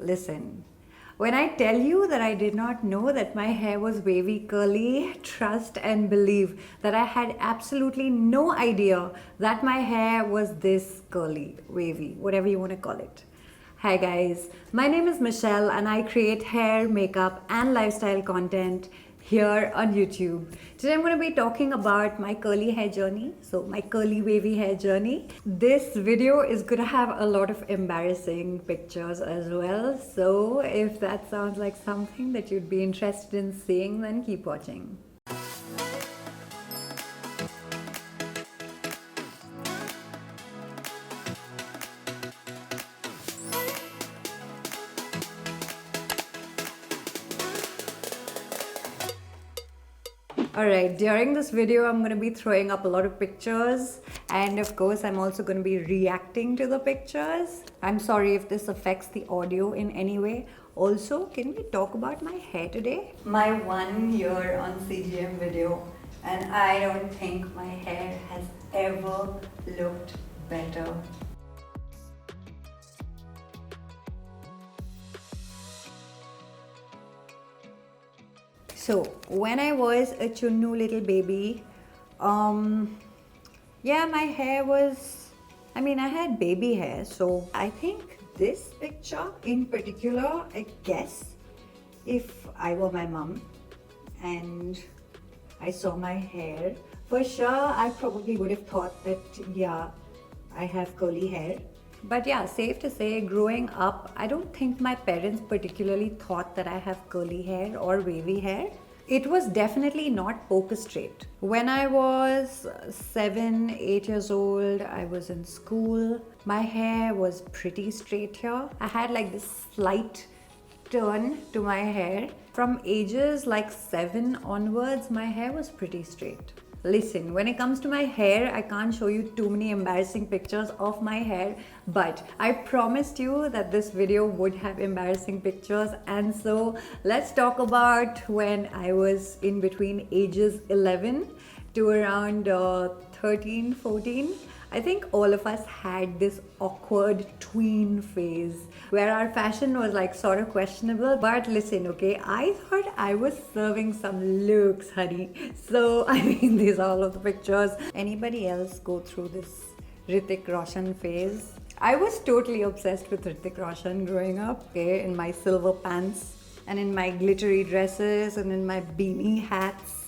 Listen, when I tell you that I did not know that my hair was wavy curly, trust and believe that I had absolutely no idea that my hair was this curly, wavy, whatever you want to call it. Hi guys, my name is Michelle and I create hair, makeup and lifestyle content here on YouTube. Today I'm going to be talking about my curly hair journey, so my curly wavy hair journey. This video is going to have a lot of embarrassing pictures as well, so if that sounds like something that you'd be interested in seeing, then keep watching. Alright, during this video I'm going to be throwing up a lot of pictures, and of course I'm also going to be reacting to the pictures. I'm sorry if this affects the audio in any way. Also, can we talk about my hair today? My 1 year on CGM video, and I don't think my hair has ever looked better. So when I was a chunnu little baby, yeah, my hair was, I had baby hair. So I think this picture in particular, I guess if I were my mom and I saw my hair, for sure I probably would have thought that, yeah, I have curly hair. But yeah, safe to say, growing up, I don't think my parents particularly thought that I have curly hair or wavy hair. It was definitely not poker straight. When I was 7, 8 years old, I was in school. My hair was pretty straight here. I had like this slight turn to my hair. From ages like 7 onwards, my hair was pretty straight. Listen, when it comes to my hair, I can't show you too many embarrassing pictures of my hair, but I promised you that this video would have embarrassing pictures, and so let's talk about when I was in between ages 11 to around 13, 14. I think all of us had this awkward tween phase where our fashion was like sort of questionable. But listen, okay, I thought I was serving some looks, honey. So, these are all of the pictures. Anybody else go through this Hrithik Roshan phase? I was totally obsessed with Hrithik Roshan growing up, okay, in my silver pants and in my glittery dresses and in my beanie hats.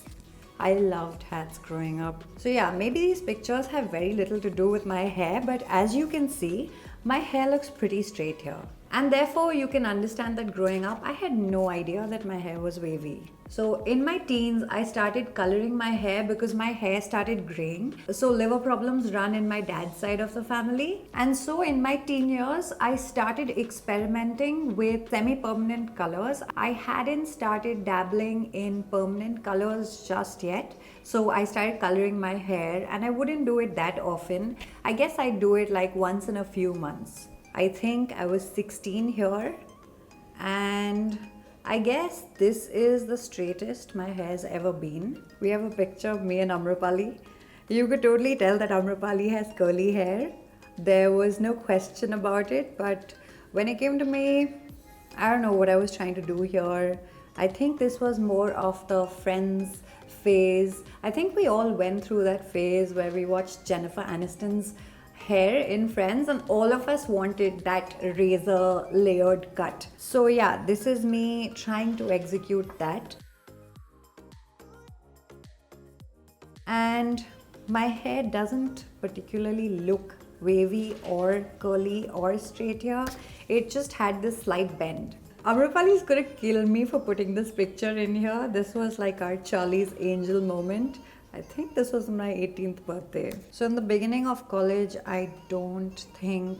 I loved hats growing up. So yeah, maybe these pictures have very little to do with my hair, but as you can see, my hair looks pretty straight here. And therefore you can understand that growing up, I had no idea that my hair was wavy. So in my teens, I started coloring my hair because my hair started graying. So liver problems run in my dad's side of the family. And so in my teen years, I started experimenting with semi-permanent colors. I hadn't started dabbling in permanent colors just yet. So I started coloring my hair, and I wouldn't do it that often. I guess I do it like once in a few months. I think I was 16 here, and I guess this is the straightest my hair's ever been. We have a picture of me and Amrapali. You could totally tell that Amrapali has curly hair. There was no question about it, but when it came to me, I don't know what I was trying to do here. I think this was more of the Friends phase. I think we all went through that phase where we watched Jennifer Aniston's hair in Friends, and all of us wanted that razor layered cut. So yeah, this is me trying to execute that. And my hair doesn't particularly look wavy or curly or straight here. It just had this slight bend. Amrapali is gonna kill me for putting this picture in here. This was like our Charlie's Angel moment. I think this was my 18th birthday. So in the beginning of college, I don't think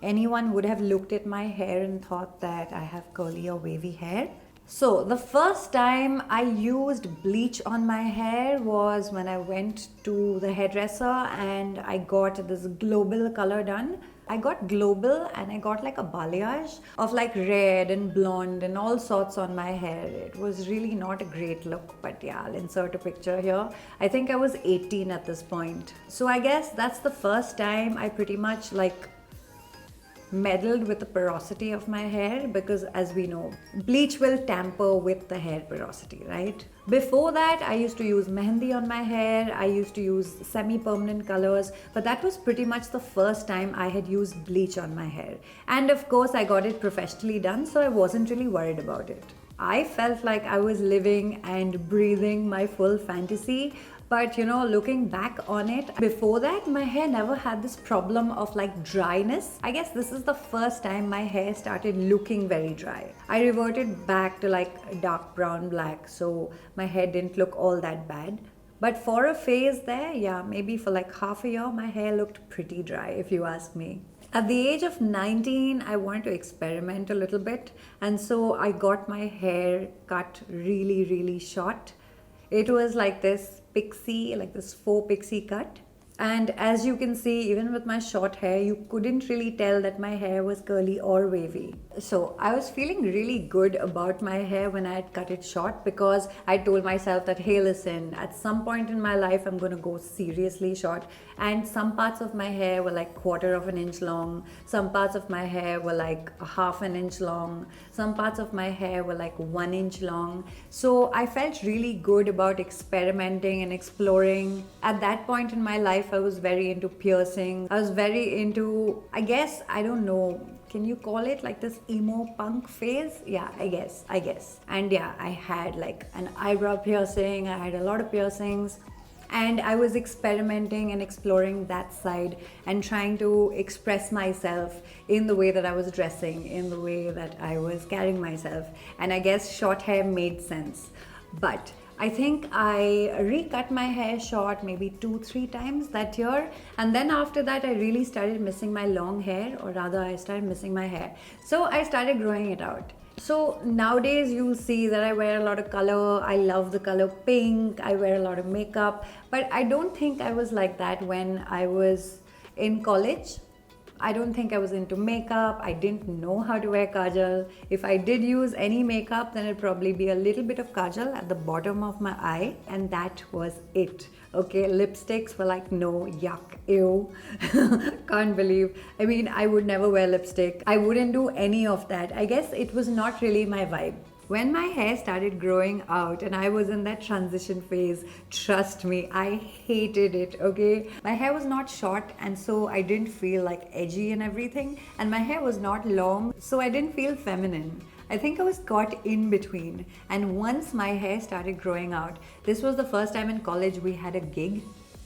anyone would have looked at my hair and thought that I have curly or wavy hair. So the first time I used bleach on my hair was when I went to the hairdresser and I got this global color done. I got global and I got like a balayage of like red and blonde and all sorts on my hair. It was really not a great look, but yeah, I'll insert a picture here. I think I was 18 at this point. So I guess that's the first time I pretty much like meddled with the porosity of my hair, because as we know, bleach will tamper with the hair porosity, right? Before that, I used to use mehendi on my hair, I used to use semi-permanent colors, but that was pretty much the first time I had used bleach on my hair. And of course, I got it professionally done, so I wasn't really worried about it. I felt like I was living and breathing my full fantasy. But looking back on it, before that, my hair never had this problem of like dryness. I guess this is the first time my hair started looking very dry. I reverted back to like dark brown black, so my hair didn't look all that bad. But for a phase there, yeah, maybe for like half a year, my hair looked pretty dry, if you ask me. At the age of 19, I wanted to experiment a little bit, and so I got my hair cut really, really short. It was like this pixie, like this faux pixie cut. And as you can see, even with my short hair, you couldn't really tell that my hair was curly or wavy. So I was feeling really good about my hair when I had cut it short, because I told myself that, hey, listen, at some point in my life, I'm going to go seriously short. And some parts of my hair were like 1/4 of an inch long. Some parts of my hair were like 1/2 an inch long. Some parts of my hair were like 1 inch long. So I felt really good about experimenting and exploring. At that point in my life, I was very into piercing. I was very into, I guess, I don't know, can you call it like this emo punk phase? Yeah, I guess. And yeah, I had like an eyebrow piercing. I had a lot of piercings. And I was experimenting and exploring that side and trying to express myself in the way that I was dressing, in the way that I was carrying myself. And I guess short hair made sense. But I think I recut my hair short maybe 2-3 times that year. And then after that, I really started missing my long hair, or rather I started missing my hair. So I started growing it out. So nowadays you'll see that I wear a lot of color. I love the color pink. I wear a lot of makeup. But I don't think I was like that when I was in college. I don't think I was into makeup. I didn't know how to wear kajal. If I did use any makeup, then it'd probably be a little bit of kajal at the bottom of my eye, and that was it. Okay, lipsticks were like, no, yuck, ew. Can't believe. I mean, I would never wear lipstick. I wouldn't do any of that. I guess it was not really my vibe. When my hair started growing out and I was in that transition phase, trust me, I hated it, okay? My hair was not short, and so I didn't feel like edgy and everything. And my hair was not long, so I didn't feel feminine. I think I was caught in between. And once my hair started growing out, this was the first time in college we had a gig.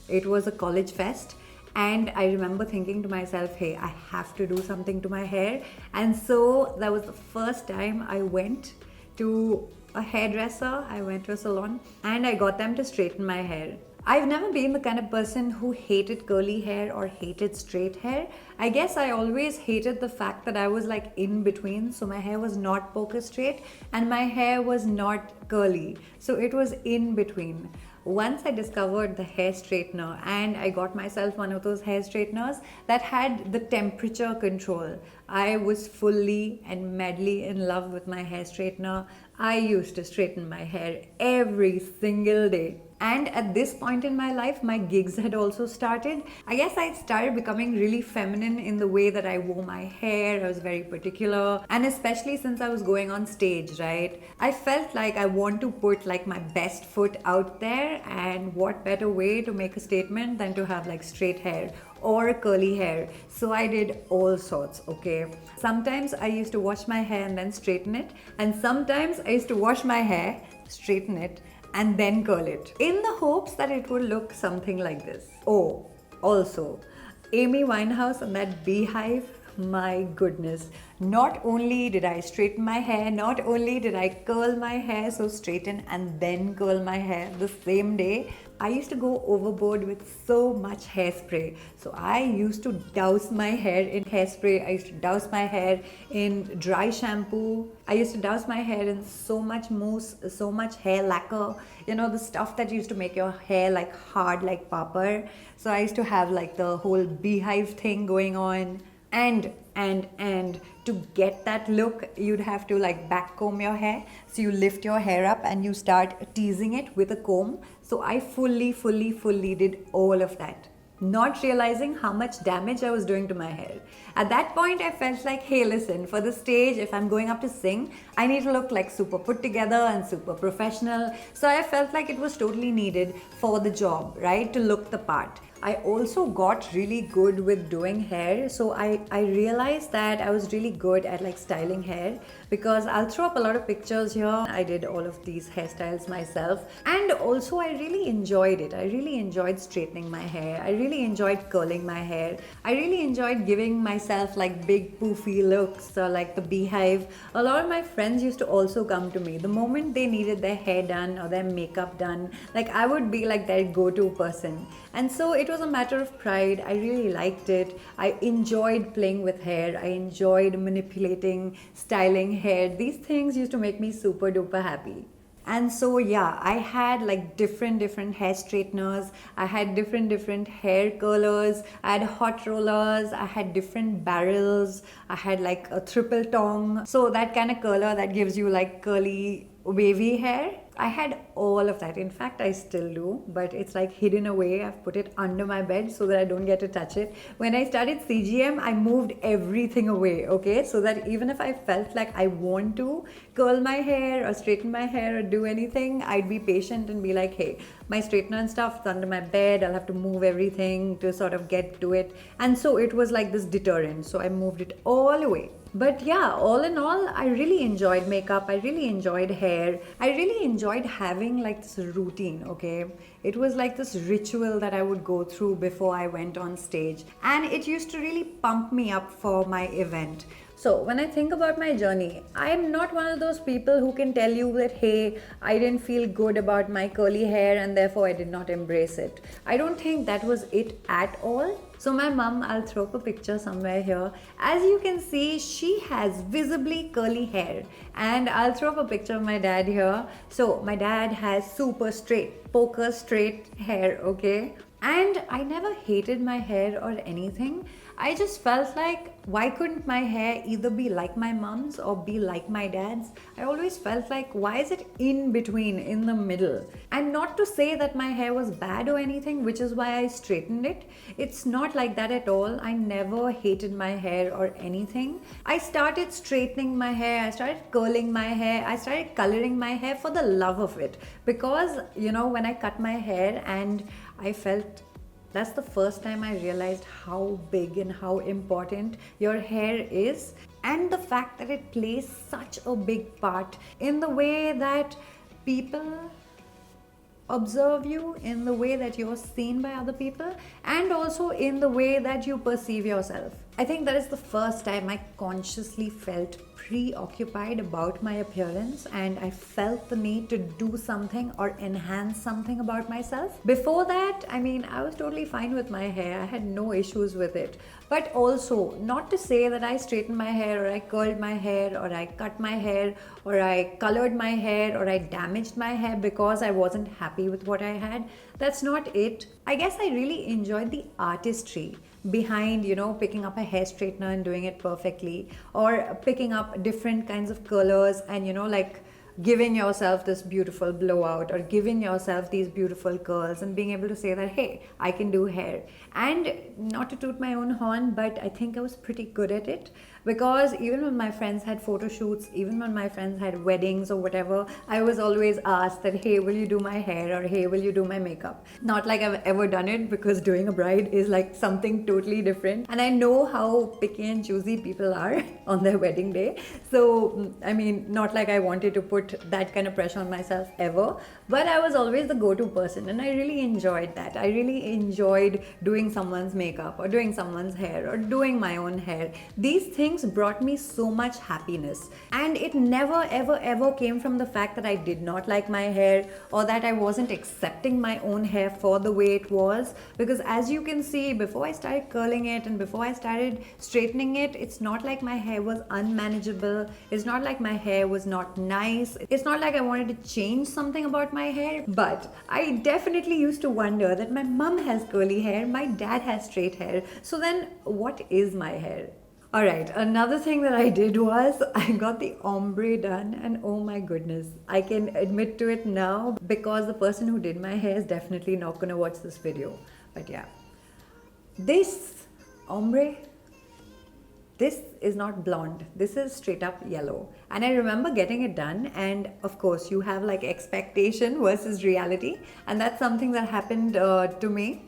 It was a college fest. And I remember thinking to myself, hey, I have to do something to my hair. And so that was the first time I went to a hairdresser. I went to a salon and I got them to straighten my hair. I've never been the kind of person who hated curly hair or hated straight hair. I guess I always hated the fact that I was like in between. So my hair was not poker straight and my hair was not curly. So it was in between. Once I discovered the hair straightener, and I got myself one of those hair straighteners that had the temperature control, I was fully and madly in love with my hair straightener. I used to straighten my hair every single day. And at this point in my life, my gigs had also started. I guess I started becoming really feminine in the way that I wore my hair. I was very particular. And especially since I was going on stage, right? I felt like I want to put like my best foot out there. And what better way to make a statement than to have like straight hair or curly hair. So I did all sorts, okay? Sometimes I used to wash my hair and then straighten it. And sometimes I used to wash my hair, straighten it, and then curl it in the hopes that it would look something like this. Oh, also, Amy Winehouse and that beehive, my goodness. Not only did I straighten my hair, not only did I curl my hair, so straighten and then curl my hair the same day, I used to go overboard with so much hairspray. So I used to douse my hair in hairspray. I used to douse my hair in dry shampoo. I used to douse my hair in so much mousse, so much hair lacquer. You know, the stuff that used to make your hair like hard like papar. So I used to have like the whole beehive thing going on. And to get that look, you'd have to like back comb your hair. So you lift your hair up and you start teasing it with a comb. So I fully did all of that, not realizing how much damage I was doing to my hair. At that point, I felt like, hey, listen, for the stage, if I'm going up to sing, I need to look like super put together and super professional. So I felt like it was totally needed for the job, right? To look the part. I also got really good with doing hair. So I realized that I was really good at like styling hair, because I'll throw up a lot of pictures here. I did all of these hairstyles myself. And also I really enjoyed it. I really enjoyed straightening my hair. I really enjoyed curling my hair. I really enjoyed giving myself like big poofy looks, like the beehive. A lot of my friends used to also come to me. The moment they needed their hair done or their makeup done, like I would be like their go-to person. And so it was a matter of pride. I really liked it. I enjoyed playing with hair. I enjoyed manipulating, styling hair. These things used to make me super duper happy. And so yeah, I had like different hair straighteners. I had different hair curlers. I had hot rollers. I had different barrels. I had like a triple tongue, so that kind of curler that gives you like curly wavy hair. I had all of that. In fact, I still do, but it's like hidden away. I've put it under my bed so that I don't get to touch it. When I started CGM, I moved everything away, okay? So that even if I felt like I want to curl my hair or straighten my hair or do anything, I'd be patient and be like, hey, my straightener and stuff is under my bed. I'll have to move everything to sort of get to it. And so it was like this deterrent. So I moved it all away. But yeah, all in all, I really enjoyed makeup. I really enjoyed hair. I really enjoyed having like this routine, okay? It was like this ritual that I would go through before I went on stage. And it used to really pump me up for my event. So when I think about my journey, I'm not one of those people who can tell you that, hey, I didn't feel good about my curly hair and therefore I did not embrace it. I don't think that was it at all. So my mom, I'll throw up a picture somewhere here. As you can see, she has visibly curly hair. And I'll throw up a picture of my dad here. So my dad has super straight, poker straight hair, okay? And I never hated my hair or anything. I just felt like, why couldn't my hair either be like my mom's or be like my dad's? I always felt like, why is it in between, in the middle? And not to say that my hair was bad or anything, which is why I straightened it. It's not like that at all. I never hated my hair or anything. I started straightening my hair, I started curling my hair, I started coloring my hair for the love of it. Because, you know, when I cut my hair and I felt, that's the first time I realized how big and how important your hair is, and the fact that it plays such a big part in the way that people observe you, in the way that you're seen by other people, and also in the way that you perceive yourself. I think that is the first time I consciously felt preoccupied about my appearance, and I felt the need to do something or enhance something about myself. Before that, I mean, I was totally fine with my hair. I had no issues with it. But also, not to say that I straightened my hair or I curled my hair or I cut my hair or I colored my hair or I damaged my hair because I wasn't happy with what I had. That's not it. I guess I really enjoyed the artistry behind, you know, picking up a hair straightener and doing it perfectly, or picking up different kinds of colors and, you know, like giving yourself this beautiful blowout or giving yourself these beautiful curls and being able to say that, hey, I can do hair. And not to toot my own horn, but I think I was pretty good at it, because even when my friends had photo shoots, even when my friends had weddings or whatever, I was always asked that, hey, will you do my hair, or hey, will you do my makeup? Not like I've ever done it, because doing a bride is like something totally different, and I know how picky and choosy people are on their wedding day. So I mean, not like I wanted to put that kind of pressure on myself ever, but I was always the go-to person, and I really enjoyed that. I really enjoyed doing someone's makeup or doing someone's hair or doing my own hair. These things brought me so much happiness, and it never ever came from the fact that I did not like my hair or that I wasn't accepting my own hair for the way it was. Because as you can see, before I started curling it and before I started straightening it, it's not like my hair was unmanageable. It's not like my hair was not nice. It's not like I wanted to change something about my hair. But I definitely used to wonder that my mom has curly hair, my dad has straight hair, so then what is my hair? Alright, another thing that I did was I got the ombre done, and oh my goodness, I can admit to it now because the person who did my hair is definitely not gonna watch this video. But yeah, this ombre, this is not blonde, this is straight up yellow. And I remember getting it done, and of course you have like expectation versus reality, and that's something that happened to me.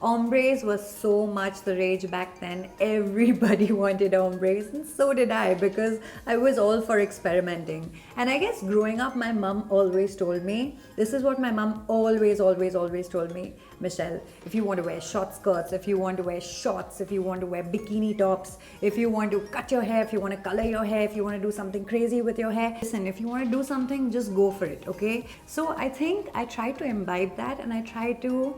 Ombres was so much the rage back then. Everybody wanted ombres, and so did I, because I was all for experimenting. And I guess growing up, my mom always told me, this is what my mom always told me: Michelle, if you want to wear short skirts, if you want to wear shorts, if you want to wear bikini tops, if you want to cut your hair, if you want to color your hair, if you want to do something crazy with your hair, listen, if you want to do something, just go for it, okay? So I think I try to imbibe that, and I try to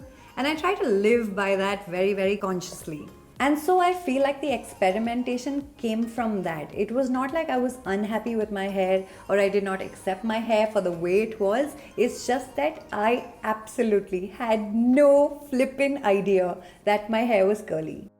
live by that very, very consciously. And so I feel like the experimentation came from that. It was not like I was unhappy with my hair or I did not accept my hair for the way it was. It's just that I absolutely had no flippin' idea that my hair was curly.